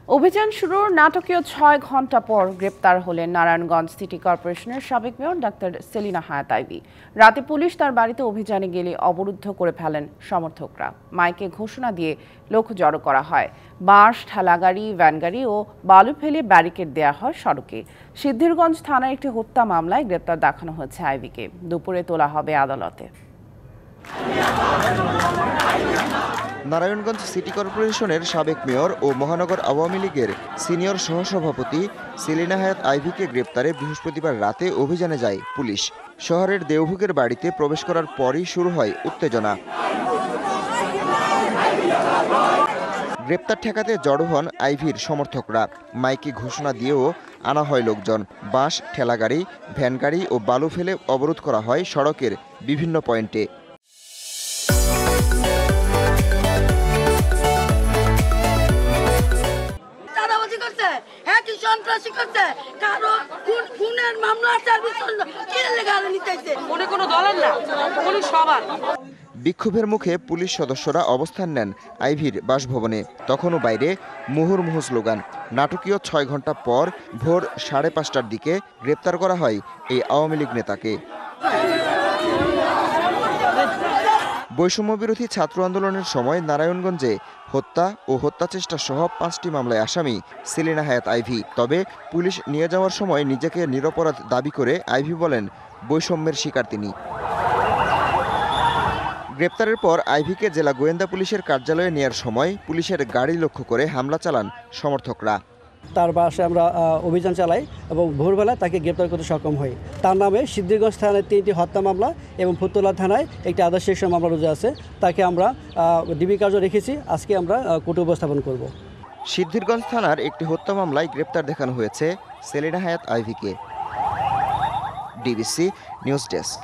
অভিযান শুরুর নাটকীয় ৬ ঘণ্টা পর গ্রেপ্তার হলেন নারায়ণগঞ্জ সিটি কর্পোরেশনের সাবেক মেয়র ডাক্তার সেলিনা হায়াত আইভী। রাতে পুলিশ তার বাড়িতে অভিযানে গেলে অবরুদ্ধ করে ফেলেন সমর্থকরা। মাইকে ঘোষণা দিয়ে লোক জড়ো করা হয়। বাঁশ, ঠেলাগাড়ি, ভ্যানগাড়ি ও বালু ফেলে ব্যারিকেড দেওয়া হয় সড়কে। সিদ্ধিরগঞ্জ থানায় একটি হত্যা মামলায় গ্রেপ্তার দেখানো হয়েছে আইভীকে। দুপুরে তোলা হবে আদালতে। নারায়ণগঞ্জ সিটি কর্পোরেশনের সাবেক মেয়র ও মহানগর আওয়ামী লীগের সিনিয়র সহসভাপতি সেলিনা হায়াত আইভীকে গ্রেপ্তারে বৃহস্পতিবার রাতে অভিযানে যায় পুলিশ। শহরের দেওভোগের বাড়িতে প্রবেশ করার পরই শুরু হয় উত্তেজনা। গ্রেপ্তার ঠেকাতে জড়ো হন আইভীর সমর্থকরা। মাইকে ঘোষণা দিয়েও আনা হয় লোকজন। বাঁশ, ঠেলাগাড়ি, ভ্যানগাড়ি ও বালু ফেলে অবরোধ করা হয় সড়কের বিভিন্ন পয়েন্টে। বিক্ষোভের মুখে পুলিশ সদস্যরা অবস্থান নেন আইভীর বাসভবনে। তখনও বাইরে মুহুর্মুহু স্লোগান। নাটকীয় ৬ ঘণ্টা পর ভোর ৫:৩০টার দিকে গ্রেপ্তার করা হয় এই আওয়ামী লীগ নেতাকে। বৈষম্যবিরোধী ছাত্র আন্দোলনের সময় নারায়ণগঞ্জে হত্যা ও হত্যাচেষ্টা সহ ৫টি মামলায় আসামি সেলিনা হায়াত আইভী। তবে পুলিশ নিয়ে যাওয়ার সময় নিজেকে নিরপরাধ দাবি করে আইভী বলেন বৈষম্যের শিকার তিনি। গ্রেপ্তারের পর আইভীকে জেলা গোয়েন্দা পুলিশের কার্যালয়ে নেয়ার সময় পুলিশের গাড়ি লক্ষ্য করে হামলা চালান সমর্থকরা। তার বাসায় আমরা অভিযান চালাই এবং ভোরবেলায় তাকে গ্রেপ্তার করতে সক্ষম হই। তার নামে সিদ্ধিরগঞ্জ থানায় 3টি হত্যা মামলা এবং ফুতুল্লা থানায় একটি আদার্স সেকশন মামলা রুজু আছে। তাকে আমরা ডিবি কার্য রেখেছি। আজকে আমরা কোর্টে উপস্থাপন করব। সিদ্ধিরগঞ্জ থানার একটি হত্যা মামলায় গ্রেপ্তার দেখানো হয়েছে সেলিনা হায়াত আইভীকে। DBC news desk.